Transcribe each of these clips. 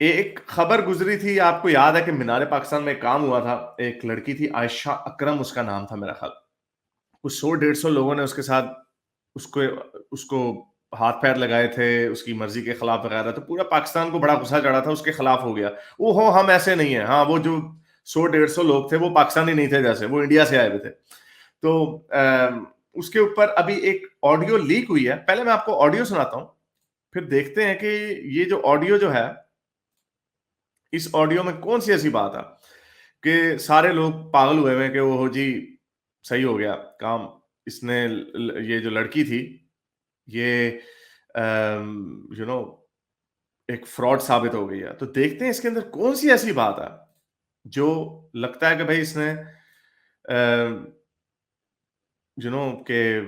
एक खबर गुजरी थी, आपको याद है कि मीनार पाकिस्तान में काम हुआ था। एक लड़की थी, आयशा अकरम उसका नाम था मेरा ख्याल। कुछ 100-150 लोगों ने उसके साथ उसको उसको हाथ पैर लगाए थे उसकी मर्जी के खिलाफ वगैरह। तो पूरा पाकिस्तान को बड़ा गुस्सा चढ़ा था, उसके खिलाफ हो गया। वो हो हम ऐसे नहीं है। हाँ, वो जो 100-150 लोग थे वो पाकिस्तानी नहीं थे, जैसे वो इंडिया से आए हुए थे। तो उसके ऊपर अभी एक ऑडियो लीक हुई है। पहले मैं आपको ऑडियो सुनाता हूँ, फिर देखते हैं कि ये जो ऑडियो जो है, इस ऑडियो में कौन सी ऐसी बात है कि सारे लोग पागल हुए हैं कि वो जी सही हो गया काम। इसने ये जो लड़की थी, ये यू नो एक फ्रॉड साबित हो गई है। तो देखते हैं इसके अंदर कौन सी ऐसी बात है जो लगता है कि भाई इसने के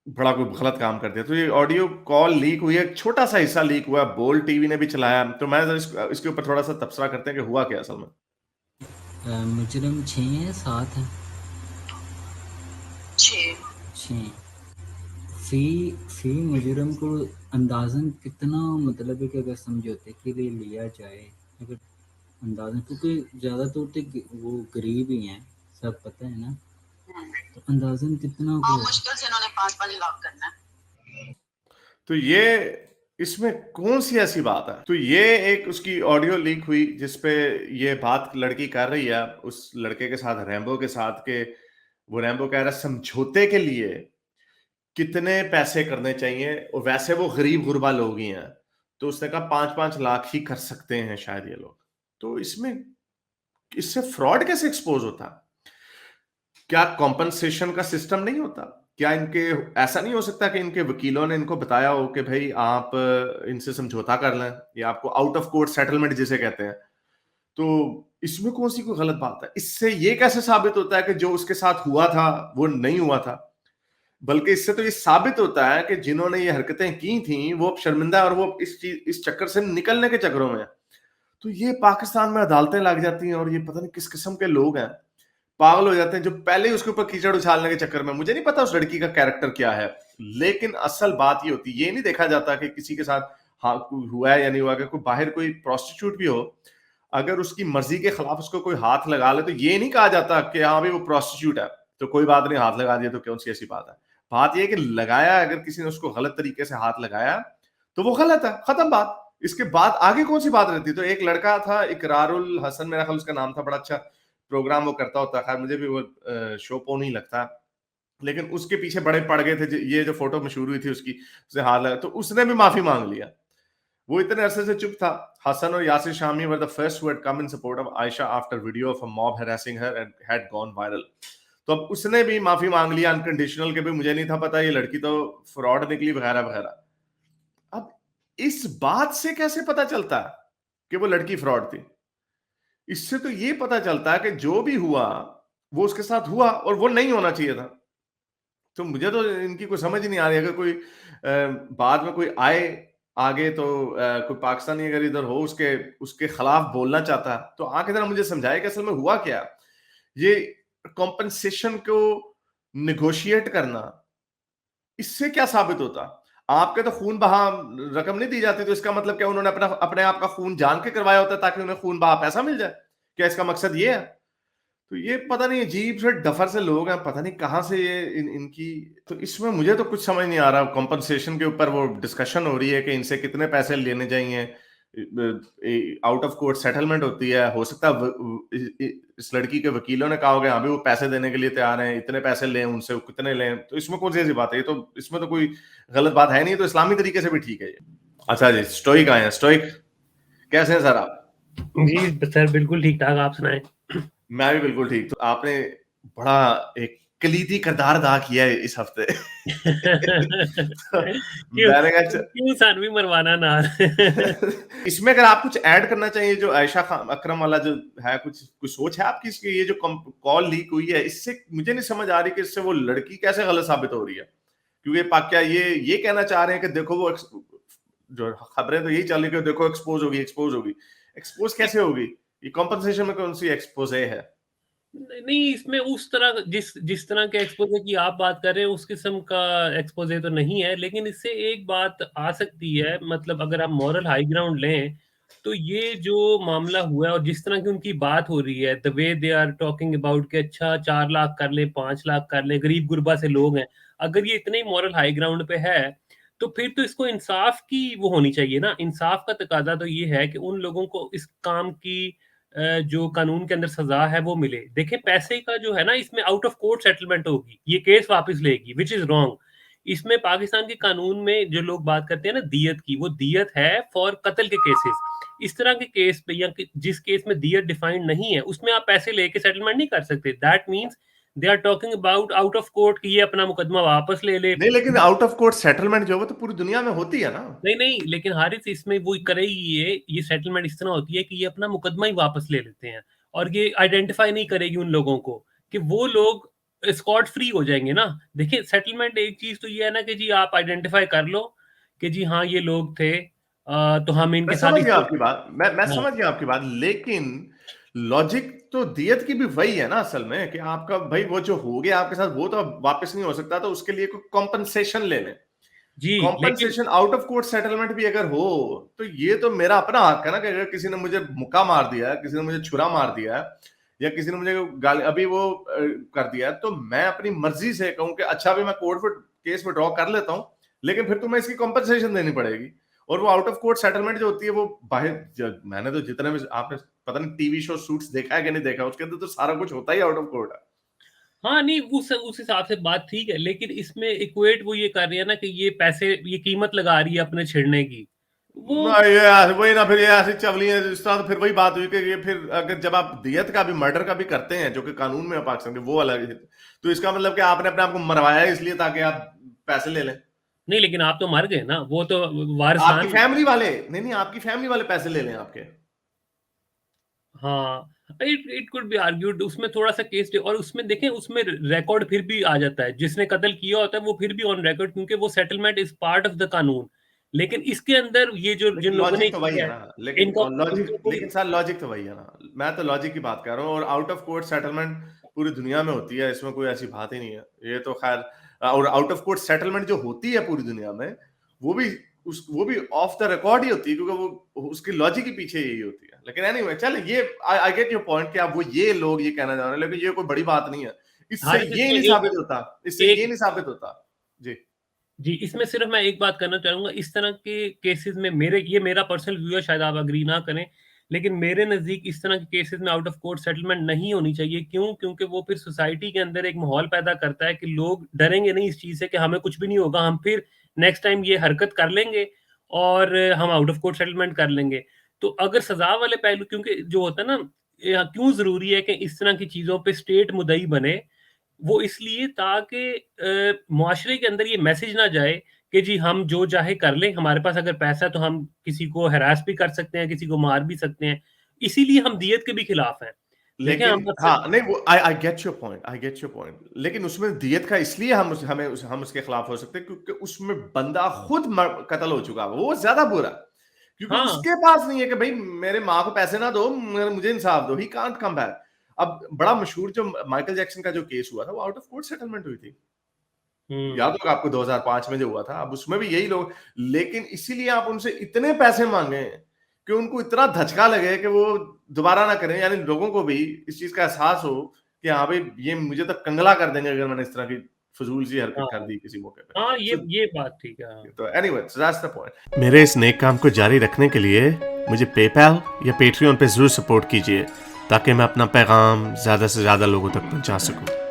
बड़ा कोई गलत काम कर दिया। तो ये ऑडियो कॉल लीक हुई है, एक छोटा सा हिस्सा लीक हुआ है, बोल टीवी ने भी चलाया। तो मैं इसके ऊपर थोड़ा सा तबसरा करते हैं कि हुआ क्या असल में। मुजरिम 6 है 7 है? 6। फी फी मुजरिम को अंदाजन कितना, मतलब है कि अगर समझौते के लिए लिया जाए, अगर अंदाजन, क्योंकि ज़्यादातर तो वो गरीब ही हैं, सब पता है ना, तो अंदाजन कितना को मुश्किल से इन्होंने 5-5 लाख करना है। तो ये इसमें कौन सी ऐसी बात है? तो ये एक उसकी ऑडियो लीक हुई जिसपे ये बात लड़की कर रही है उस लड़के के साथ, रैम्बो के साथ, के वो रैम्बो कह रहा है समझौते के लिए कितने पैसे करने चाहिए, और वैसे वो गरीब गुरबा लोग ही हैं। तो उसने कहा 5-5 लाख ही कर सकते हैं शायद ये लोग। तो इसमें इससे फ्रॉड कैसे एक्सपोज होता? क्या कॉम्पनसेशन का सिस्टम नहीं होता? क्या इनके ऐसा नहीं हो सकता कि इनके वकीलों ने इनको बताया हो कि भाई आप इनसे समझौता कर लें, या आपको आउट ऑफ कोर्ट सेटलमेंट जिसे कहते हैं। तो इसमें कौन सी कोई गलत बात है? इससे ये कैसे साबित होता है कि जो उसके साथ हुआ था वो नहीं हुआ था? बल्कि इससे तो ये साबित होता है कि जिन्होंने ये हरकतें की थी वो अब शर्मिंदा है, और वो इस चक्कर से निकलने के चक्करों में है। तो ये पाकिस्तान में अदालतें लग जाती हैं, और ये पता नहीं किस किस्म के लोग हैं, पागल हो जाते हैं, जो पहले ही उसके ऊपर कीचड़ उछालने के चक्कर में। मुझे नहीं पता उस लड़की का कैरेक्टर क्या है, लेकिन असल बात ये होती, ये नहीं देखा जाता कि किसी के साथ हाँ हुआ है या नहीं हुआ। कि कोई बाहर कोई प्रोस्टिट्यूट भी हो, अगर उसकी मर्जी के खिलाफ उसको कोई हाथ लगा ले, तो ये नहीं कहा जाता कि हाँ भाई वो प्रोस्टिट्यूट है तो कोई बात नहीं, हाथ लगा दिया तो कौन सी ऐसी बात है। बात यह कि लगाया, अगर किसी ने उसको गलत तरीके से हाथ लगाया तो वो गलत है, खत्म बात। इसके बाद आगे कौन सी बात रहती? तो एक लड़का था, इकरारुल हसन मेरा ख्याल उसका नाम था, बड़ा अच्छा प्रोग्राम वो करता होता है। खैर मुझे भी वो शो पो नहीं लगता, लेकिन उसके पीछे बड़े पड़ गए थे। ये जो फोटो मशहूर हुई थी उसकी, उसे हाथ लगा, तो उसने भी माफी मांग लिया। वो इतने अरसे से चुप था। हसन और Yasir Shami were the first who had come in support of Ayesha after video of a mob harassing her and had gone viral. तो अब उसने भी माफी मांग लिया अनकंडीशनल, के भी मुझे नहीं था पता ये लड़की तो फ्रॉड निकली वगैरह वगैरह। अब इस बात से कैसे पता चलता है कि वो लड़की फ्रॉड थी? इससे तो ये पता चलता है कि जो भी हुआ वो उसके साथ हुआ, और वो नहीं होना चाहिए था। तो मुझे तो इनकी कोई समझ ही नहीं आ रही। अगर कोई बाद में कोई आए आगे, तो कोई पाकिस्तानी अगर इधर हो, उसके उसके खिलाफ बोलना चाहता है, तो आके जरा मुझे समझाए कि असल में हुआ क्या। ये कॉम्पनसेशन को निगोशिएट करना, इससे क्या साबित होता? आपके तो खून बहा रकम नहीं दी जाती, तो इसका मतलब क्या उन्होंने अपना अपने आप का खून जान के करवाया होता है ताकि उन्हें खून बहा पैसा मिल जाए? क्या इसका मकसद ये है? तो ये पता नहीं अजीब से डफर से लोग हैं, पता नहीं कहाँ से ये इनकी। तो इसमें मुझे तो कुछ समझ नहीं आ रहा। कॉम्पनसेशन के ऊपर वो डिस्कशन हो रही है कि इनसे कितने पैसे लेने चाहिए, आउट ऑफ कोर्ट सेटलमेंट होती है। हो सकता है इस लड़की के वकीलों ने कहा होगा हाँ भी वो पैसे देने के लिए तैयार हैं, इतने पैसे लें उनसे, कितने लें। तो इसमें कौन सी ऐसी बात है? ये तो इसमें तो कोई गलत बात है नहीं, तो इस्लामी तरीके से भी ठीक है ये। अच्छा जी, स्टोइक आए हैं। स्टोइक कैसे हैं सर आप? जी सर, बिल्कुल ठीक ठाक। आप सुनाएं। मैं भी बिल्कुल ठीक। तो आपने बड़ा एक कलीदी किरदार अदा किया है इस हफ्ते। तो क्यों मैंने कहा क्यों सानवी मरवाना ना। इसमें अगर आप कुछ ऐड करना चाहिए, जो आयशा अकरम वाला जो है, कुछ कुछ सोच है आपकी इसकी? ये जो कॉल लीक हुई है, इससे मुझे नहीं समझ आ रही कि इससे वो लड़की कैसे गलत साबित हो रही है। क्योंकि क्या ये कहना चाह रहे हैं कि देखो वो जो खबरें तो यही चल रही कि देखो एक्सपोज होगी, एक्सपोज होगी। एक्सपोज कैसे होगी? ये कॉम्पनसेशन में कौन सी एक्सपोजे है? नहीं, इसमें उस तरह जिस तरह के एक्सपोज़े की आप बात कर रहे हैं, उस किस्म का एक्सपोज़े तो नहीं है। लेकिन इससे एक बात आ सकती है, मतलब अगर आप मॉरल हाई ग्राउंड लें तो ये जो मामला हुआ है और जिस तरह की उनकी बात हो रही है, the way they are talking about कि अच्छा 4 लाख कर ले, 5 लाख कर ले, गरीब गुरबा से लोग हैं। अगर ये इतने ही मॉरल हाई ग्राउंड पे है, तो फिर तो इसको इंसाफ की वो होनी चाहिए ना। इंसाफ का तकाज़ा तो ये है कि उन लोगों को इस काम की जो कानून के अंदर सज़ा है वो मिले। देखिए पैसे का जो है ना, इसमें आउट ऑफ कोर्ट सेटलमेंट होगी, ये केस वापस लेगी, व्हिच इज़ रॉन्ग। इसमें पाकिस्तान के कानून में जो लोग बात करते हैं ना दियत की, वो दियत है फॉर कत्ल के केसेस। इस तरह के केस पे या जिस केस में दियत डिफाइंड नहीं है, उसमें आप पैसे लेके सेटलमेंट नहीं कर सकते। That means they are talking about out of court कि ये अपना मुकदमा वापस ले ले। नहीं, लेकिन आउट ऑफ कोर्ट सेटलमेंट जो है वो तो पूरी दुनिया में होती है ना। नहीं नहीं, लेकिन हारिस इसमें वो करेगी, ये सेटलमेंट इस तरह होती है कि ये अपना मुकदमा ही वापस ले लेते हैं, और ये आइडेंटिफाई नहीं करेगी उन लोगों को कि वो लोग स्कॉट फ्री हो जाएंगे ना। देखिए सेटलमेंट एक चीज तो ये है ना कि जी आप आइडेंटिफाई कर लो कि जी हाँ ये लोग थे, तो हम मैं इनके साथ समझ गया आपकी बात, मैं हाँ समझ गया आपकी बात, लेकिन लॉजिक तो दियत की भी वही है ना असल में, कि आपका भाई वो जो हो गया आपके साथ वो तो अब वापस नहीं हो सकता, तो उसके लिए कोई कॉम्पनसेशन ले लें। जी। लेकिन compensation out of court settlement भी अगर हो तो ये तो मेरा अपना हक है ना, कि अगर किसी ने मुझे मुक्का मार दिया है, किसी ने मुझे छुरा मार दिया है, या किसी ने मुझे गाली अभी वो कर दिया है, तो मैं अपनी मर्जी से कहूं कि अच्छा भी मैं कोर्ट केस विड्रॉ कर लेता हूं, लेकिन फिर तुम्हें इसकी कॉम्पनसेशन देनी पड़ेगी। और वो आउट ऑफ कोर्ट सेटलमेंट जो होती है वो बाहर, मैंने तो जितने भी आपने पता नहीं टीवी शो सूट्स देखा है कि नहीं देखा, उसके अंदर तो सारा कुछ होता ही आउट ऑफ कोर्ट है। हाँ नहीं, उस हिसाब से बात ठीक है, लेकिन इसमें इक्वेट वो ये कर रही है ना कि ये पैसे, ये कीमत लगा रही है अपने छिड़ने की। वो ना ये वही ना, फिर ये ऐसी चवली है इस तरह, तो फिर वही बात हुई कि ये फिर अगर जब आप दियत का भी मर्डर का भी करते हैं जो कि कानून में है पाकिस्तान के, वो अलग है, तो इसका मतलब कि आपने अपने आप को मरवाया है इसलिए ताकि आप पैसे ले लें। नहीं, लेकिन आप तो मर गए ना, वो तो आपकी वारिसान। फैमिली वाले नहीं, आपकी फैमिली वाले पैसे ले लें आपके। हाँ, it it could be argued, उसमें थोड़ा-सा केस और उसमें देखें, उसमें रिकॉर्ड फिर भी आ जाता है। जिसने कत्ल किया होता है वो फिर भी ऑन रिकॉर्ड, क्योंकि वो settlement is part of the कानून। लेकिन इसके अंदर ये जो जिन लेकिन लोगों ने लॉजिक तो वही किया है है, ना, लेकिन इनका लॉजिक, इनका कोई लेकिन सर लॉजिक तो वही है ना, मैं तो लॉजिक की बात कर रहा हूँ। और आउट ऑफ कोर्ट सेटलमेंट पूरी दुनिया में होती है, इसमें कोई ऐसी बात ही नहीं है। ये तो खैर, और आउट ऑफ कोर्ट सेटलमेंट जो होती है पूरी दुनिया में, वो भी वो भी ऑफ द रिकॉर्ड ही होती है, क्योंकि वो उसकी लॉजिक ही पीछे यही होती है। लेकिन एनीवे चल, ये आई गेट योर पॉइंट कि आप वो ये लोग ये कहना चाह रहे हैं, लेकिन ये कोई बड़ी बात नहीं है। इससे हारिस, ये इसमें नहीं साबित होता, इससे ये एक नहीं साबित होता। जी। जी, इसमें सिर्फ मैं एक बात करना चाहूँगा, इस तरह के केसेज़ में मेरा पर्सनल व्यू है, शायद आप एग्री ना करें, लेकिन मेरे नज़दीक इस तरह के केसेज़ में आउट ऑफ कोर्ट सेटलमेंट नहीं होनी चाहिए। क्यों? क्योंकि वो फिर सोसाइटी के अंदर एक माहौल पैदा करता है कि लोग डरेंगे नहीं इस चीज़ से कि हमें कुछ भी नहीं होगा, हम फिर नेक्स्ट टाइम ये हरकत कर लेंगे और हम आउट ऑफ कोर्ट सेटलमेंट कर लेंगे। तो अगर सज़ा वाले पहलू, क्योंकि जो होता है ना, क्यों ज़रूरी है कि इस तरह की चीज़ों पे स्टेट मुद्दई बने? वो इसलिए ताकि मुआशरे के अंदर ये मैसेज ना जाए कि जी हम जो चाहे कर लें, हमारे पास अगर पैसा है तो हम किसी को हैरास भी कर सकते हैं, किसी को मार भी सकते हैं। इसीलिए हम दियत के भी खिलाफ हैं। देखें लेकिन हम अक्सर हाँ, नहीं वो I get your point, I get your point, लेकिन उसमें दियत का इसलिए हम उसके खिलाफ हो सकते हैं क्योंकि उसमें बंदा खुद कत्ल हो चुका है, वो ज्यादा बुरा, क्योंकि हाँ, उसके पास नहीं है कि भाई मेरे माँ को पैसे ना दो, मुझे इंसाफ दो, ही कांट कम बैक। अब बड़ा मशहूर जो माइकल जैक्सन का जो केस हुआ था, वो आउट ऑफ कोर्ट सेटलमेंट हुई थी, याद हुँ। होगा आपको 2005 में जो हुआ था। अब उसमें भी यही लोग, लेकिन इसीलिए आप उनसे इतने पैसे मांगे कि उनको इतना धचका लगे कि वो दोबारा ना करें, यानी लोगों को भी इस चीज का एहसास हो कि हाँ भाई ये मुझे तो कंगला कर देंगे अगर मैंने इस तरह की फजूल सी हरकत हाँ, कर दी किसी मौके पे। हाँ, सो ये बात ठीक है, हाँ। तो एनीवे दैट्स द पॉइंट। मेरे इस नेक काम को जारी रखने के लिए मुझे पेपैल या पेट्रियन पे जरूर सपोर्ट कीजिए, ताकि मैं अपना पैगाम ज्यादा से ज्यादा लोगों तक पहुंचा सकूं।